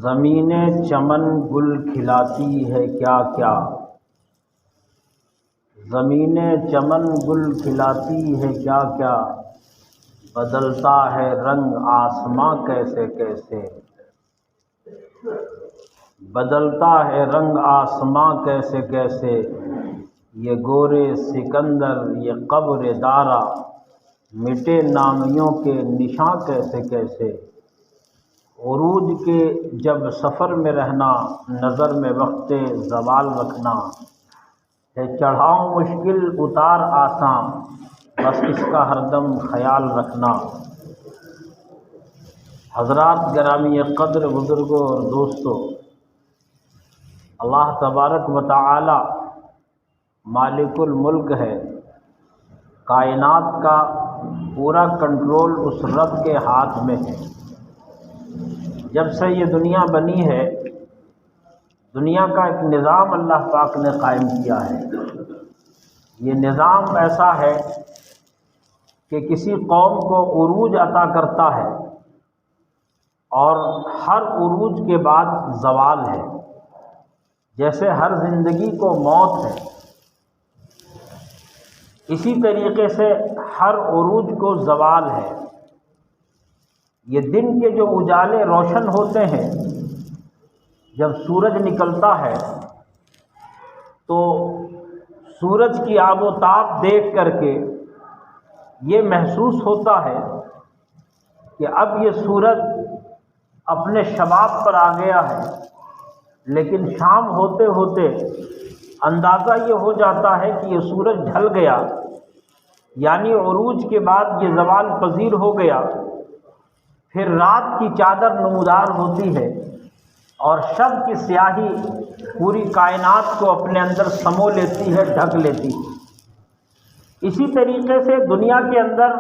زمین چمن گل کھلاتی ہے کیا کیا، زمین چمن گل کھلاتی ہے کیا کیا، بدلتا ہے رنگ آسماں کیسے کیسے، بدلتا ہے رنگ آسماں کیسے کیسے، یہ گورے سکندر یہ قبر دارا، مٹے نامیوں کے نشاں کیسے کیسے، عروج کے جب سفر میں رہنا، نظر میں وقت زوال رکھنا، ہے چڑھاؤ مشکل اتار آساں، بس اس کا ہر دم خیال رکھنا۔ حضرات گرامی قدر بزرگوں اور دوستوں، اللہ تبارک و تعالی مالک الملک ہے، کائنات کا پورا کنٹرول اس رب کے ہاتھ میں ہے۔ جب سے یہ دنیا بنی ہے، دنیا کا ایک نظام اللہ پاک نے قائم کیا ہے۔ یہ نظام ایسا ہے کہ کسی قوم کو عروج عطا کرتا ہے اور ہر عروج کے بعد زوال ہے، جیسے ہر زندگی کو موت ہے، اسی طریقے سے ہر عروج کو زوال ہے۔ یہ دن کے جو اجالے روشن ہوتے ہیں، جب سورج نکلتا ہے تو سورج کی آب و تاب دیکھ کر کے یہ محسوس ہوتا ہے کہ اب یہ سورج اپنے شباب پر آ گیا ہے، لیکن شام ہوتے ہوتے اندازہ یہ ہو جاتا ہے کہ یہ سورج ڈھل گیا، یعنی عروج کے بعد یہ زوال پذیر ہو گیا۔ پھر رات کی چادر نمودار ہوتی ہے اور شب کی سیاہی پوری کائنات کو اپنے اندر سمو لیتی ہے، ڈھک لیتی ہے۔ اسی طریقے سے دنیا کے اندر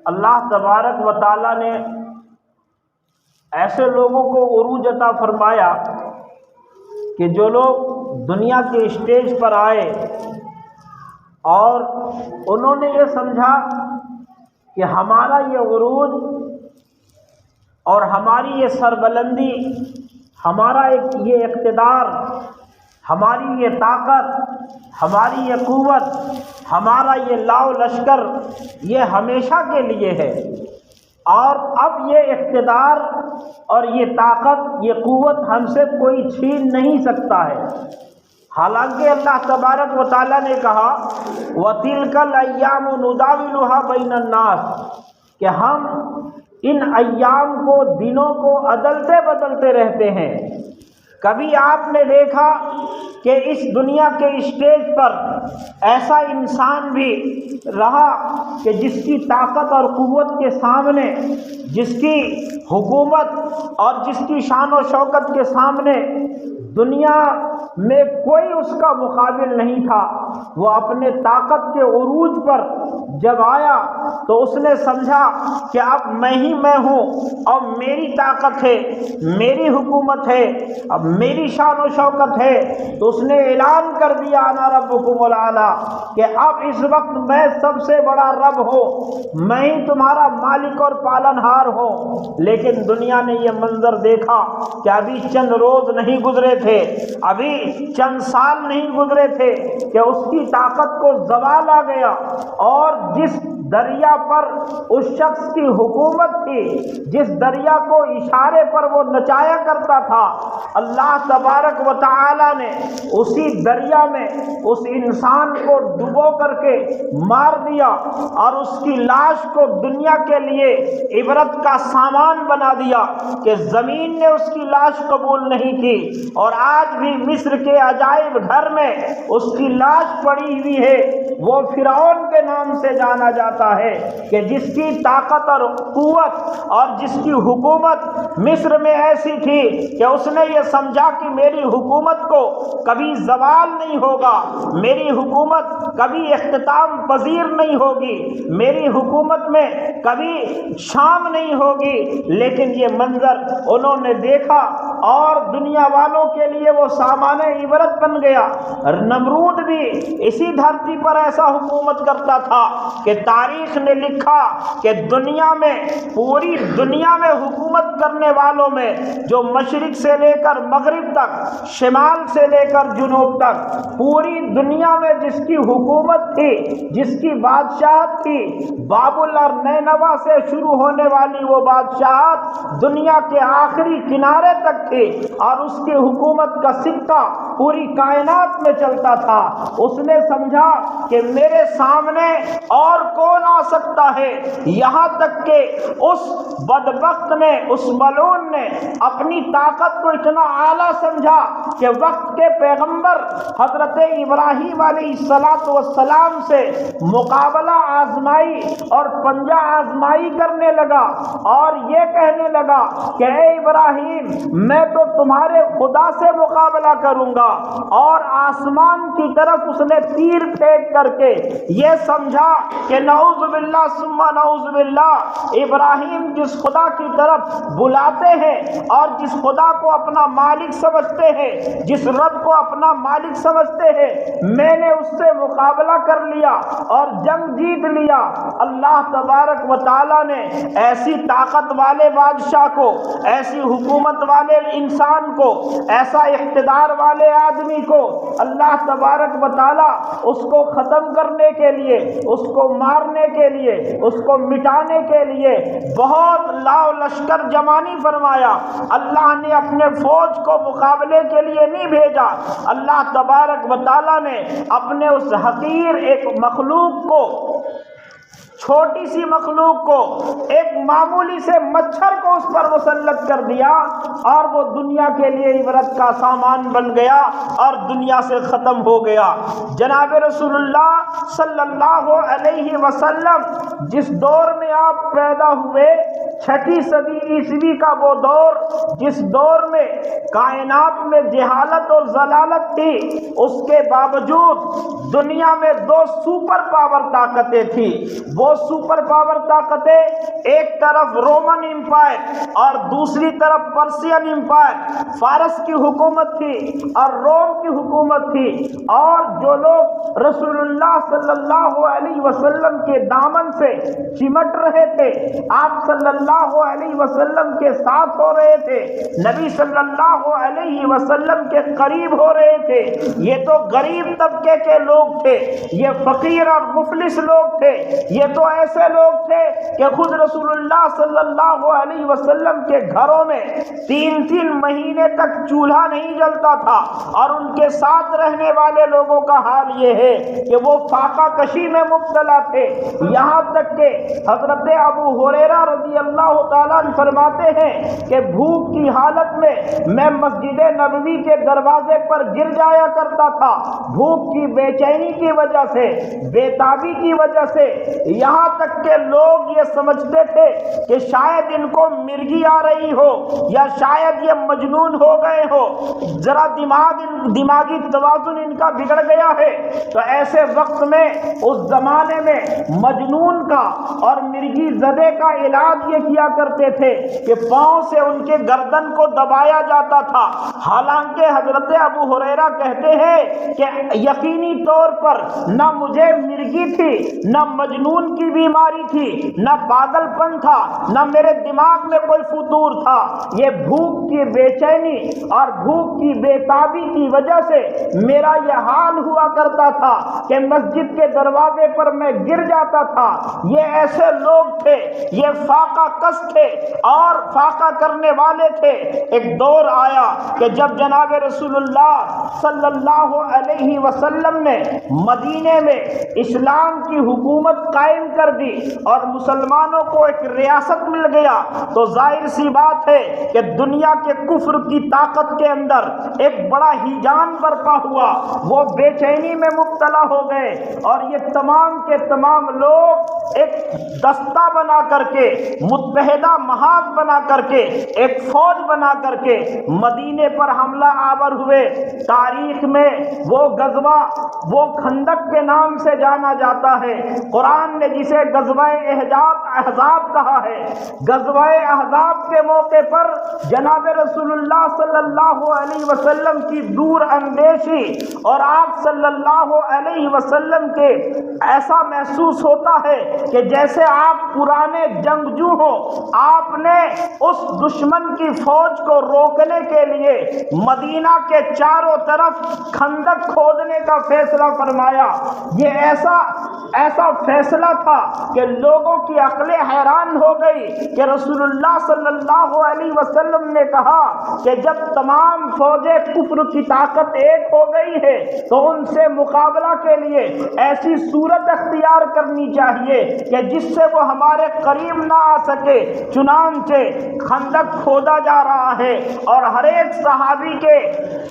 اللہ تبارک و تعالیٰ نے ایسے لوگوں کو عروج عطا فرمایا کہ جو لوگ دنیا کے اسٹیج پر آئے اور انہوں نے یہ سمجھا کہ ہمارا یہ عروج اور ہماری یہ سربلندی، ہمارا یہ اقتدار، ہماری یہ طاقت، ہماری یہ قوت، ہمارا یہ لاؤ لشکر، یہ ہمیشہ کے لیے ہے، اور اب یہ اقتدار اور یہ طاقت، یہ قوت ہم سے کوئی چھین نہیں سکتا ہے۔ حالانکہ اللہ تبارک و تعالیٰ نے کہا وَتِلْكَ الْأَيَّامُ نُدَاوِلُهَا بَيْنَ النَّاسِ، کہ ہم ان ایام کو، دنوں کو عدلتے بدلتے رہتے ہیں۔ کبھی آپ نے دیکھا کہ اس دنیا کے اسٹیج پر ایسا انسان بھی رہا کہ جس کی طاقت اور قوت کے سامنے، جس کی حکومت اور جس کی شان و شوکت کے سامنے دنیا میں کوئی اس کا مقابل نہیں تھا؟ وہ اپنے طاقت کے عروج پر جب آیا تو اس نے سمجھا کہ اب میں ہی میں ہوں، اور میری طاقت ہے، میری حکومت ہے، اب میری شان و شوکت ہے، تو اس نے اعلان کر دیا انا ربکم الاعلی، کہ اب اس وقت میں سب سے بڑا رب ہوں، میں ہی تمہارا مالک اور پالنہار ہوں۔ لیکن دنیا نے یہ منظر دیکھا کہ ابھی چند روز نہیں گزرے تھے، ابھی چند سال نہیں گزرے تھے کہ اس کی طاقت کو زوال آ گیا، اور جس دریا پر اس شخص کی حکومت تھی، جس دریا کو اشارے پر وہ نچایا کرتا تھا، اللہ تبارک و تعالی نے اسی دریا میں اس انسان کو ڈبو کر کے مار دیا، اور اس کی لاش کو دنیا کے لیے عبرت کا سامان بنا دیا کہ زمین نے اس کی لاش قبول نہیں کی، اور آج بھی مصر کے عجائب گھر میں اس کی لاش پڑی ہوئی ہے۔ وہ فرعون کے نام سے جانا جاتا ہے کہ جس کی طاقت اور قوت اور جس کی حکومت مصر میں ایسی تھی کہ اس نے یہ سمجھا کہ میری حکومت کو کبھی زوال نہیں ہوگا، میری حکومت کبھی اختتام پذیر نہیں ہوگی، میری حکومت میں کبھی شام نہیں ہوگی۔ لیکن یہ منظر انہوں نے دیکھا اور دنیا والوں کے لیے وہ سامان عبرت بن گیا۔ نمرود بھی اسی دھرتی پر ایسا حکومت کرتا تھا کہ تاریخ نے لکھا کہ دنیا میں، پوری دنیا میں حکومت کرنے والوں میں جو مشرق سے لے کر مغرب تک، شمال سے لے کر جنوب تک، پوری دنیا میں جس کی حکومت تھی، جس کی بادشاہت تھی، بابل اور نینوا سے شروع ہونے والی وہ بادشاہت دنیا کے آخری کنارے تک تھی، اور اس کی حکومت کا سکہ پوری کائنات میں چلتا تھا۔ اس نے سمجھا کہ میرے سامنے اور کون آ سکتا ہے، یہاں تک کہ اس بدبخت نے، اس ملعون نے اپنی طاقت کو اتنا اعلیٰ سمجھا کہ وقت کے پیغمبر حضرت ابراہیم علیہ السلام سے مقابلہ آزمائی اور پنجہ آزمائی کرنے لگا، اور یہ کہنے لگا کہ اے ابراہیم، میں تو تمہارے خدا سے مقابلہ کروں گا، اور آسمان کی طرف اس نے تیر پھینک کر کے یہ سمجھا کہ نعوذ باللہ ثم نعوذ باللہ، ابراہیم جس خدا کی طرف بلاتے ہیں اور جس خدا کو اپنا مالک سمجھتے ہیں، جس رب کو اپنا مالک سمجھتے ہیں، میں نے اس سے مقابلہ کر لیا اور جنگ جیت لیا۔ اللہ تبارک و تعالیٰ نے ایسی طاقت والے بادشاہ کو، ایسی حکومت والے انسان کو، ایسا اقتدار والے آدمی کو، اللہ تبارک و تعالیٰ اس کو ختم کرنے کے لیے، اس کو مارنے کے لیے، اس کو مٹانے کے لیے بہت لاؤ لشکر جمع نہیں فرمایا۔ اللہ نے اپنے فوج کو مقابلے کے لیے نہیں بھیجا، اللہ تبارک و تعالیٰ نے اپنے اس حقیر ایک مخلوق کو، چھوٹی سی مخلوق کو، ایک معمولی سے مچھر کو اس پر مسلط کر دیا، اور وہ دنیا کے لیے عبرت کا سامان بن گیا اور دنیا سے ختم ہو گیا۔ جناب رسول اللہ صلی اللہ علیہ وسلم جس دور میں آپ پیدا ہوئے، 6 صدی عیسوی کا وہ دور جس دور میں کائنات میں جہالت اور ضلالت تھی، اس کے باوجود دنیا میں 2 سپر پاور طاقتیں تھیں۔ وہ سپر پاور طاقتیں ایک طرف رومن امپائر اور دوسری طرف پرشین امپائر، فارس کی حکومت تھی اور روم کی حکومت تھی، اور جو لوگ رسول اللہ صلی اللہ علیہ وسلم کے دامن سے چمٹ رہے تھے، آپ صلی اللہ علیہ وسلم کے ساتھ ہو رہے تھے، نبی صلی اللہ علیہ وسلم کے قریب ہو رہے تھے، یہ تو غریب طبقے کے لوگ تھے، یہ فقیر اور مفلس لوگ تھے، یہ تو ایسے لوگ تھے کہ خود رسول اللہ صلی اللہ علیہ وسلم کے گھروں میں 3 مہینے تک چولہا نہیں جلتا تھا، اور ان کے ساتھ رہنے والے لوگوں کا حال یہ ہے کہ وہ فاقہ کشی میں مبتلا تھے۔ یہاں تک کہ حضرت ابو ہریرہ رضی اللہ تعالیٰ عنہ فرماتے ہیں کہ بھوک کی حالت میں میں مسجد نبوی کے دروازے پر گر جایا کرتا تھا، بھوک کی بے چینی کی وجہ سے، بے تابی کی وجہ سے، یہاں تک کہ لوگ یہ سمجھتے تھے کہ شاید ان کو مرگی آ رہی ہو، یا شاید یہ مجنون ہو گئے ہو، ذرا دماغی توازن ان کا بگڑ گیا ہے۔ تو ایسے وقت میں، اس زمانے میں مجنون کا اور مرگی زدے کا علاج یہ کیا کرتے تھے کہ پاؤں سے ان کے گردن کو دبایا جاتا تھا۔ حالانکہ حضرت ابو ہریرہ کہتے ہیں کہ یقینی طور پر نہ مجھے مرگی تھی، نہ مجنون کی بیماری تھی، نہ پاگل پن تھا، نہ میرے دماغ میں کوئی فطور تھا، یہ بھوک کی بے چینی اور بھوک کی بے تابی کی وجہ سے میرا یہ حال ہوا کرتا تھا کہ مسجد کے دروازے پر میں گر جاتا تھا۔ یہ ایسے لوگ تھے، یہ فاقہ کس تھے اور فاقہ کرنے والے تھے۔ ایک دور آیا کہ جب جناب رسول اللہ صلی اللہ علیہ وسلم نے مدینے میں اسلام کی حکومت قائم کر دی اور مسلمانوں کو ایک ریاست مل گیا، تو ظاہر سی بات ہے کہ دنیا کے کفر کی طاقت کے اندر ایک بڑا ہیجان برپا ہوا، وہ بے چینی میں مبتلا ہو گئے، اور یہ تمام کے تمام لوگ ایک دستہ بنا کر کے، متحدہ محاذ بنا کر کے، ایک فوج بنا کر کے مدینے پر حملہ آور ہوئے۔ تاریخ میں وہ غزوہ، وہ خندق کے نام سے جانا جاتا ہے، قرآن نے جسے غزوہ احزاب کہا ہے۔ غزوہ احزاب کے موقع پر جناب رسول اللہ صلی اللہ علیہ وسلم کی دور اندیشی اور آپ صلی اللہ علیہ وسلم کے ایسا محسوس ہوتا ہے کہ جیسے آپ پرانے جنگجو ہو، آپ نے اس دشمن کی فوج کو روکنے کے لیے مدینہ کے چاروں طرف خندق کھودنے کا فیصلہ فرمایا۔ یہ ایسا فیصلہ تھا کہ لوگوں کی عقلیں حیران ہو گئی کہ رسول اللہ صلی اللہ علیہ وسلم نے کہا کہ جب تمام فوجیں کفر کی طاقت ایک ہو گئی ہے تو ان سے مقابلہ کے لیے ایسی صورت اختیار کرنی چاہیے کہ جس سے وہ ہمارے قریب نہ آ سکے۔ چنانچہ خندق کھودا جا رہا ہے اور ہر ایک صحابی کے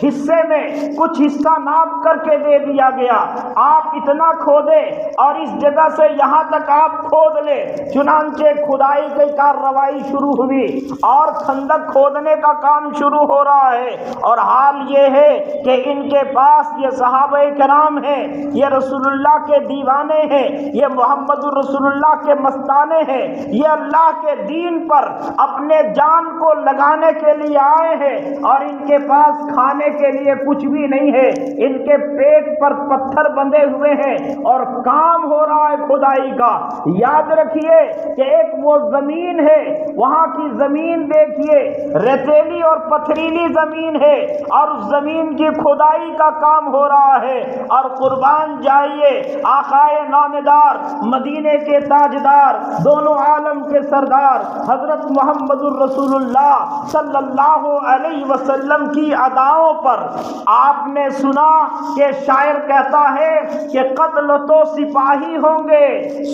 حصے میں کچھ حصہ ناپ کر کے دے دیا گیا، آپ اتنا کھودے اور اس جگہ سے یہاں تک آپ کھود لے۔ چنانچہ کھدائی کی کارروائی شروع ہوئی اور خندق کھودنے کا کام شروع ہو رہا ہے، اور حال یہ ہے کہ ان کے پاس یہ صحابہ کرام ہیں، یہ رسول اللہ کے دیوانے ہیں، یہ محمد رسول اللہ کے مستانے ہیں، یہ اللہ کے دین پر اپنے جان کو لگانے کے لیے آئے ہیں، اور ان کے پاس کھانے کے لیے کچھ بھی نہیں ہے، ان کے پیٹ پر پتھر بندھے ہوئے ہیں اور کام ہو رہا ہے کھدائی کا۔ یاد رکھیے کہ ایک وہ زمین ہے، وہاں کی زمین دیکھیے ریتیلی اور پتھریلی زمین ہے، اور اس زمین کی کھدائی کا کام ہو رہا ہے، اور قربان جائیے آقائے نامدار، مدینے کے تاجدار، دونوں عالم کے سردار حضرت محمد الرسول اللہ صلی اللہ علیہ وسلم کی اداؤں پر آپ نے سنا کہ شاعر کہتا ہے کہ قتل تو سپاہی ہوں گے،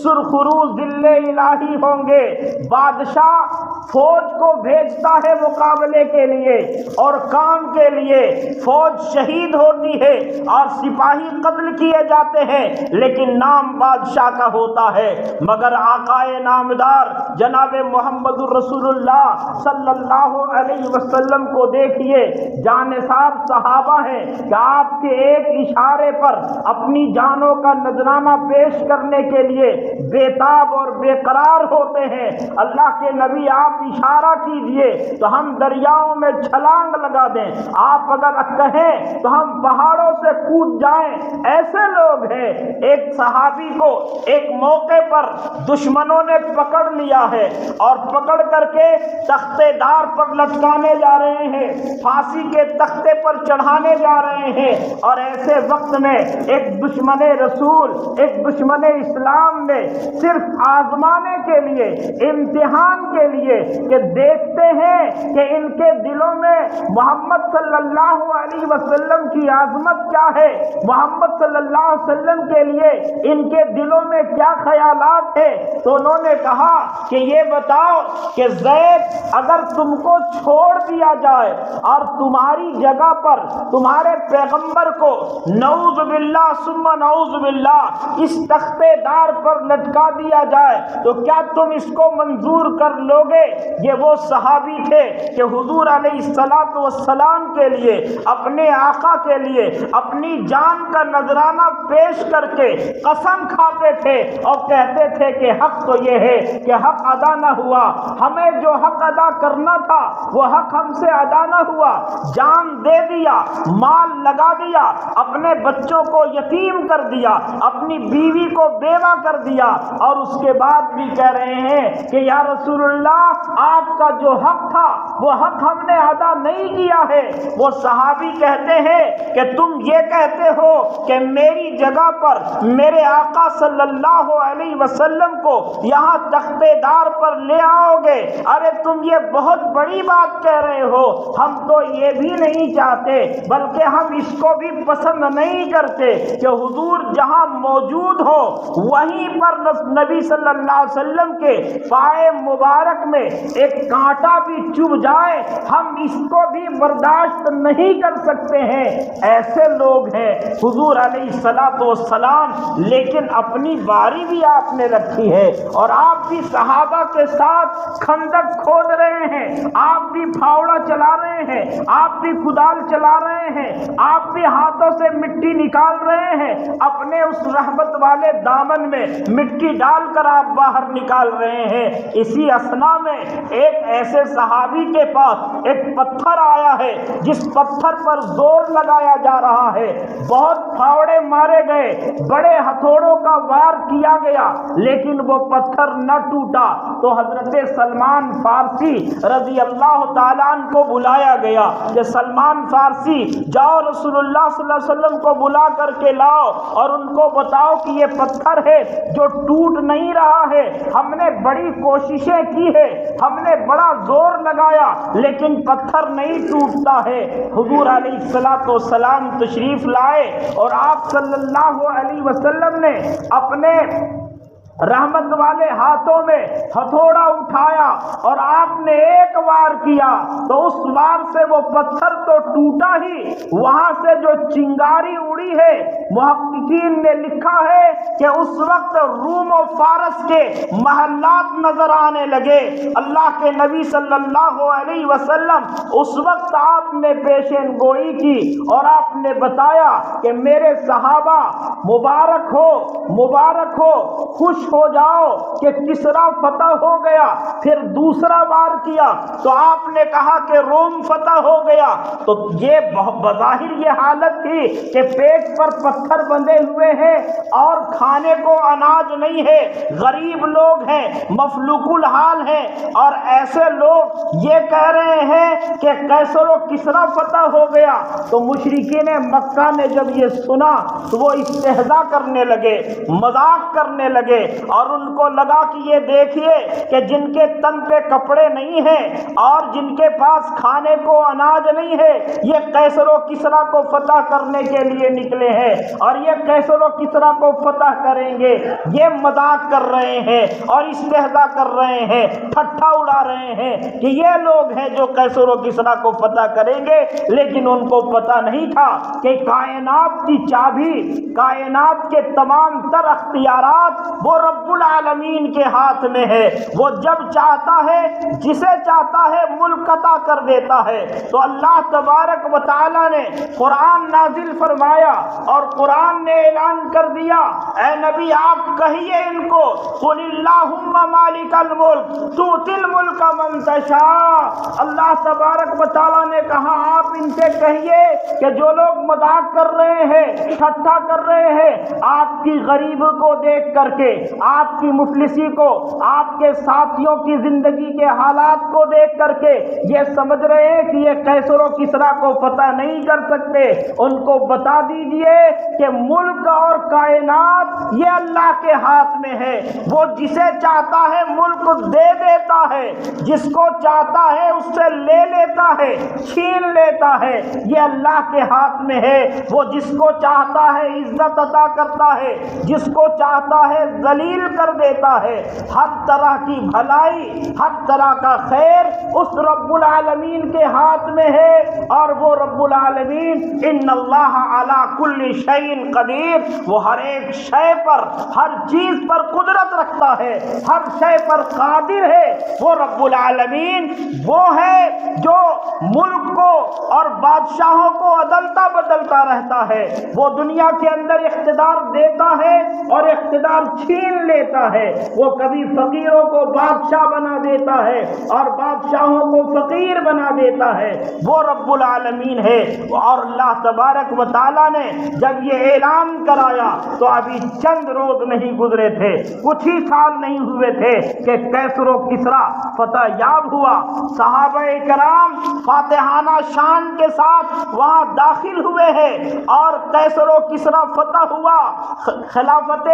سرخرو ذل الہی ہوں گے۔ بادشاہ فوج کو بھیجتا ہے مقابلے کے لیے اور کام کے لیے، فوج شہید ہوتی ہے اور سپاہی قتل کیے جاتے ہیں، لیکن نام بادشاہ کا ہوتا ہے۔ مگر آقائے نامدار جناب محمد الرسول اللہ صلی اللہ علیہ وسلم کو دیکھیے، جانثار صحابہ ہیں کہ آپ کے ایک اشارے پر اپنی جانوں کا نذرانہ پیش کرنے کے لیے بےتاب اور بے قرار ہوتے ہیں۔ اللہ کے نبی آپ اشارہ کیجئے تو ہم دریاؤں میں چھلانگ لگا دیں، آپ اگر کہیں تو ہم پہاڑوں سے کود جائیں، ایسے لوگ ہیں۔ ایک صحابی کو ایک موقع پر دشمنوں نے پکڑ لیا ہے اور پکڑ کر کے تختے دار پر لٹکانے جا رہے ہیں، پھانسی کے تختے پر چڑھانے جا رہے ہیں، اور ایسے وقت میں ایک دشمن رسول، ایک دشمن اسلام نے صرف آزمانے کے لیے، امتحان کے لیے کہ دیکھتے ہیں کہ ان کے دلوں میں محمد صلی اللہ علیہ وسلم کی عظمت کیا ہے، محمد صلی اللہ علیہ وسلم کے لیے ان کے دلوں میں کیا خیالات ہیں، تو انہوں نے کہا کہ یہ بتاؤ کہ زید اگر تم کو چھوڑ دیا جائے اور تمہاری جگہ پر تمہارے پیغمبر کو نعوذ باللہ ثم نعوذ باللہ اس تختے دار پر لٹکا دیا جائے تو کیا تم اس کو منظور کر لوگے؟ یہ وہ صحابی تھے کہ حضور علیہ الصلوۃ والسلام کے لیے، اپنے آقا کے لیے اپنی جان کا نذرانہ پیش کر کے قسم کھاتے تھے اور کہتے تھے کہ حق تو یہ ہے کہ حق ادا نہ ہوا، ہمیں جو حق ادا کرنا تھا وہ حق ہم سے ادا نہ ہوا، جان دے دیا، مال لگا دیا، اپنے بچوں کو یتیم کر دیا، اپنی بیوی کو بیوہ کر دیا، اور اس کے بعد بھی کہہ رہے ہیں کہ یا رسول اللہ آپ کا جو حق تھا وہ حق ہم نے ادا نہیں کیا ہے۔ وہ صحابی کہتے ہیں کہ تم یہ کہتے ہو کہ میری جگہ پر میرے آقا صلی اللہ علیہ وسلم کو یہاں تختے دار پر لے آؤ گے، ارے تم یہ بہت بڑی بات کہہ رہے ہو، ہم تو یہ بھی نہیں چاہتے، بلکہ ہم اس کو بھی پسند نہیں کرتے کہ حضور جہاں موجود ہو وہیں پر نبی صلی اللہ علیہ وسلم کے پائے مبارک میں ایک کانٹا بھی چبھ جائے ہم اس کو بھی برداشت نہیں کر سکتے ہیں۔ ایسے لوگ ہیں حضور علیہ الصلوۃ والسلام، لیکن اپنی باری بھی آپ نے رکھی ہے اور آپ بھی صحابہ کے ساتھ خندق کھود رہے ہیں، آپ بھی پھاوڑا چلا رہے ہیں، آپ بھی کدال چلا رہے ہیں، آپ بھی ہاتھوں سے مٹی نکال رہے ہیں، اپنے اس رحمت والے دامن میں مٹی ڈال کر آپ باہر نکال رہے ہیں۔ اسی اثنا میں ایک ایسے صحابی کے پاس ایک پتھر آیا ہے جس پتھر پر زور لگایا جا رہا ہے، بہت پھاوڑے مارے گئے، بڑے ہتھوڑوں کا وار کیا گیا، لیکن وہ پتھر نہ ٹوٹا۔ تو حضرت سلمان فارسی رضی اللہ تعالیٰ عنہ کو بلایا گیا کہ سلمان فارسی جاؤ رسول اللہ صلی اللہ علیہ وسلم کو بلا کر کے لاؤ اور ان کو بتاؤ کہ یہ پتھر ہے جو ٹوٹ نہیں رہا ہے، ہم نے بڑی کوششیں کی ہے، ہم نے بڑا زور لگایا لیکن پتھر نہیں ٹوٹتا ہے۔ حضور علیہ السلام تشریف لائے اور آپ صلی اللہ علیہ وسلم نے اپنے رحمت والے ہاتھوں میں ہتھوڑا اٹھایا اور آپ نے ایک وار کیا تو اس وار سے وہ پتھر تو ٹوٹا ہی، وہاں سے جو چنگاری اڑی ہے، محققین نے لکھا ہے کہ اس وقت روم و فارس کے محلات نظر آنے لگے۔ اللہ کے نبی صلی اللہ علیہ وسلم اس وقت آپ نے پیشین گوئی کی اور آپ نے بتایا کہ میرے صحابہ مبارک ہو، خوش ہو جاؤ کہ کسرا فتح ہو گیا۔ پھر دوسرا وار کیا تو آپ نے کہا کہ روم فتح ہو گیا۔ تو یہ بظاہر یہ حالت تھی کہ پیٹ پر پتھر بندھے ہوئے ہیں اور کھانے کو اناج نہیں ہے، غریب لوگ ہیں، مفلوق الحال ہیں، اور ایسے لوگ یہ کہہ رہے ہیں کہ قیصر و کسرا فتح ہو گیا۔ تو مشرکین مکہ نے جب یہ سنا تو وہ استہزاء کرنے لگے، مذاق کرنے لگے، اور ان کو لگا کہ یہ دیکھیے کہ جن کے تن پہ کپڑے نہیں ہیں اور جن کے پاس کھانے کو اناج نہیں ہے، یہ قیصر و کسرا کو فتح کرنے کے لیے نکلے ہیں اور یہ قیصر و کسرا کو فتح کریں گے۔ یہ مذاق کر رہے ہیں اور استہزاء کر رہے ہیں، ٹھٹھا اڑا رہے ہیں کہ یہ لوگ ہیں جو قیصر و کسرا کو فتح کریں گے، لیکن ان کو پتہ نہیں تھا کہ کائنات کی چابی، کائنات کے تمام تر اختیارات وہ رب العالمین کے ہاتھ میں ہے۔ وہ جب چاہتا ہے، جسے چاہتا ہے ملک عطا کر دیتا ہے۔ تو اللہ تبارک و تعالی نے قرآن نازل فرمایا اور قرآن نے اعلان کر دیا، اے نبی آپ کہیے ان کو، قل اللہم مالک الملک تؤتی الملک من تشاء۔ اللہ تبارک و تعالی نے کہا آپ ان سے کہیے کہ جو لوگ مذاق کر رہے ہیں، ٹھٹھا کر رہے ہیں، آپ کی غریب کو دیکھ کر کے، آپ کی مفلسی کو، آپ کے ساتھیوں کی زندگی کے حالات کو دیکھ کر کے یہ سمجھ رہے ہیں کہ یہ قیصر و کسرا کو فتح نہیں کر سکتے، ان کو بتا دیجئے کہ ملک اور کائنات یہ اللہ کے ہاتھ میں ہے۔ وہ جسے چاہتا ہے ملک دے دیتا ہے، جس کو چاہتا ہے اس سے لے لیتا ہے، چھین لیتا ہے، یہ اللہ کے ہاتھ میں ہے۔ وہ جس کو چاہتا ہے عزت عطا کرتا ہے، جس کو چاہتا ہے ذلیل کر دیتا ہے۔ ہر طرح کی بھلائی، ہر طرح کا خیر اس رب العالمین کے ہاتھ میں ہے، اور وہ رب العالمین ان اللہ علی کل شیء قدیر، وہ ہر ایک شے پر، ہر چیز پر قدرت رکھتا ہے، ہر شے پر قادر ہے۔ وہ رب العالمین وہ ہے جو ملک کو اور بادشاہوں کو عدلتا بدلتا رہتا ہے۔ وہ دنیا کے اندر اقتدار دیتا ہے اور اقتدار چھین لیتا ہے۔ وہ کبھی فقیروں کو بادشاہ بنا دیتا ہے اور بادشاہوں کو فقیر بنا دیتا ہے۔ وہ رب العالمین ہے۔ اور اللہ تبارک و تعالیٰ نے جب یہ اعلان کرایا تو ابھی چند روز نہیں گزرے تھے، کچھ ہی سال نہیں ہوئے تھے کہ قیصر و کسرا فتح یاب ہوا۔ صحابہ کرام فاتحانہ شان کے ساتھ وہاں داخل ہوئے ہیں اور قیصر و کسرا فتح ہوا۔ خلافت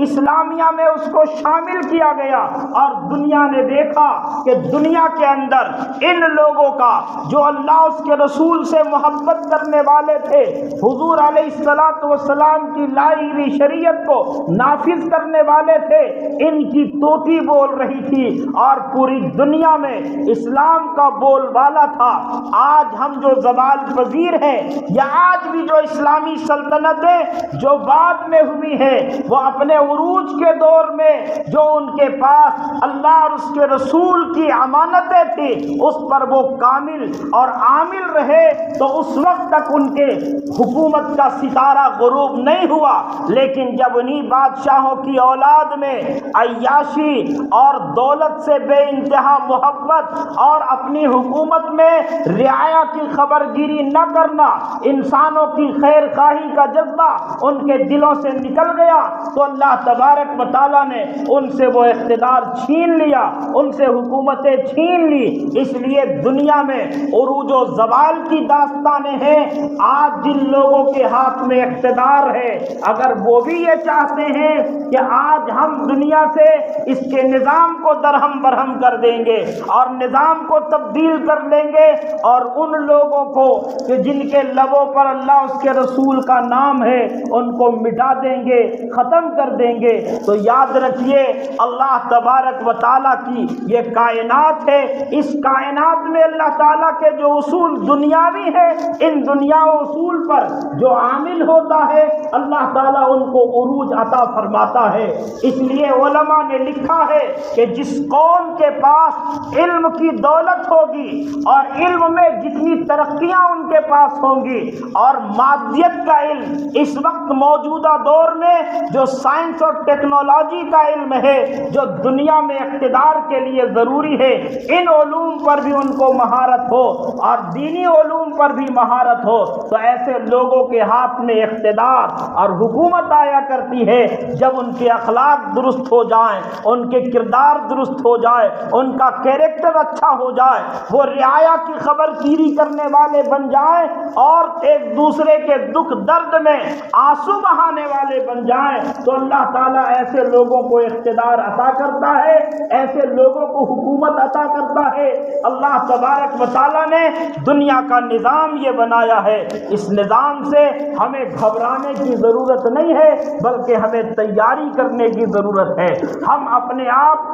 اسلامیہ میں اس کو شامل کیا گیا اور دنیا نے دیکھا کہ دنیا کے اندر ان لوگوں کا جو اللہ اس کے رسول سے محبت کرنے والے تھے، حضور علیہ السلام کی لائی ہوئی شریعت کو نافذ کرنے والے تھے، ان کی طوطی بول رہی تھی اور پوری دنیا میں اسلام کا بول بالا تھا۔ آج ہم جو زوال پذیر ہیں یا آج بھی جو اسلامی سلطنتیں جو بعد میں ہوئی ہیں وہ اپنے عروج کے کے دور میں جو ان کے پاس اللہ اور اس کے رسول کی امانتیں تھیں اس پر وہ کامل اور عامل رہے، تو اس وقت تک ان کے حکومت کا ستارہ غروب نہیں ہوا۔ لیکن جب انہی بادشاہوں کی اولاد میں عیاشی اور دولت سے بے انتہا محبت اور اپنی حکومت میں رعایا کی خبر گیری نہ کرنا، انسانوں کی خیر خواہی کا جذبہ ان کے دلوں سے نکل گیا، تو اللہ تبارک و تعالیٰ نے ان سے وہ اقتدار چھین لیا، ان سے حکومتیں چھین لی۔ اس لیے دنیا میں عروج و زوال کی داستانیں ہیں۔ آج جن لوگوں کے ہاتھ میں اقتدار ہے، اگر وہ بھی یہ چاہتے ہیں کہ آج ہم دنیا سے اس کے نظام کو درہم برہم کر دیں گے اور نظام کو تبدیل کر لیں گے، اور ان لوگوں کو کہ جن کے لبوں پر اللہ اس کے رسول کا نام ہے ان کو مٹا دیں گے، ختم کر دیں گے، تو یاد رکھیے اللہ تبارک و تعالیٰ کی یہ کائنات ہے۔ اس کائنات میں اللہ تعالیٰ کے جو اصول دنیاوی ہے، ان دنیا اصول پر جو عامل ہوتا ہے اللہ تعالیٰ ان کو عروج عطا فرماتا ہے۔ اس لیے علماء نے لکھا ہے کہ جس قوم کے پاس علم کی دولت ہوگی اور علم میں جتنی ترقیاں ان کے پاس ہوں گی اور مادیت کا علم، اس وقت موجودہ دور میں جو سائنس اور ٹیکنالوجی کا علم ہے جو دنیا میں اقتدار کے لیے ضروری ہے، ان علوم پر بھی ان کو مہارت ہو اور دینی علوم پر بھی مہارت ہو، تو ایسے لوگوں کے ہاتھ میں اقتدار اور حکومت آیا کرتی ہے جب ان کے اخلاق درست ہو جائیں، ان کے کردار درست ہو جائے، ان کا کیریکٹر اچھا ہو جائے، وہ رعایا کی خبر گیری کرنے والے بن جائیں اور ایک دوسرے کے دکھ درد میں آنسو بہانے والے بن جائیں، تو اللہ تعالیٰ ایسے لوگوں کو اقتدار عطا کرتا ہے، ایسے لوگوں کو حکومت عطا کرتا ہے۔ اللہ تبارک و تعالیٰ نے دنیا کا نظام یہ بنایا ہے، اس نظام سے ہمیں گھبرانے کی ضرورت نہیں ہے بلکہ ہمیں تیاری کرنے کی ضرورت ہے۔ ہم اپنے آپ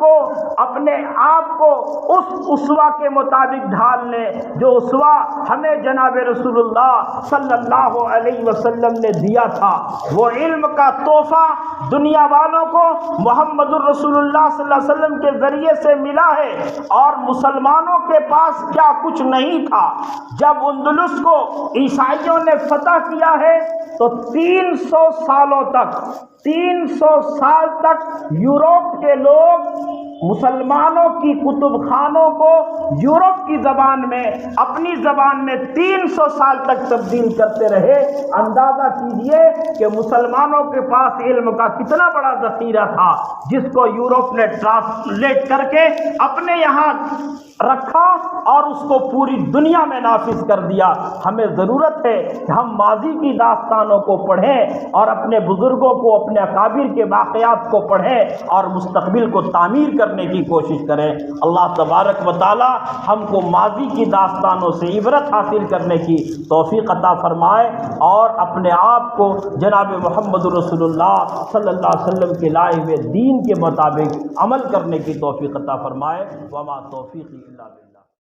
کو اس اسوہ کے مطابق ڈھال لیں جو اسوہ ہمیں جناب رسول اللہ صلی اللہ علیہ وسلم نے دیا تھا۔ وہ علم کا تحفہ دنیا والوں کو محمد الرسول اللہ صلی اللہ علیہ وسلم کے ذریعے سے ملا ہے، اور مسلمانوں کے پاس کیا کچھ نہیں تھا۔ جب اندلس کو عیسائیوں نے فتح کیا ہے تو 300 سال تک یورپ کے لوگ مسلمانوں کی کتب خانوں کو یورپ کی زبان میں اپنی زبان میں 300 سال تک تبدیل کرتے رہے۔ اندازہ کیجئے کہ مسلمانوں کے پاس علم کا کتنا بڑا ذخیرہ تھا جس کو یورپ نے ٹرانسلیٹ کر کے اپنے یہاں رکھا اور اس کو پوری دنیا میں نافذ کر دیا۔ ہمیں ضرورت ہے کہ ہم ماضی کی داستانوں کو پڑھیں اور اپنے بزرگوں کو، اپنے اکابر کے واقعات کو پڑھیں اور مستقبل کو تعمیر کرنے کی کوشش کریں۔ اللہ تبارک و تعالی ہم کو ماضی کی داستانوں سے عبرت حاصل کرنے کی توفیق عطا فرمائے اور اپنے آپ کو جناب محمد رسول اللہ صلی اللہ علیہ وسلم کے لائے ہوئے دین کے مطابق عمل کرنے کی توفیق عطا فرمائے۔ وما توفیقی الا باللہ۔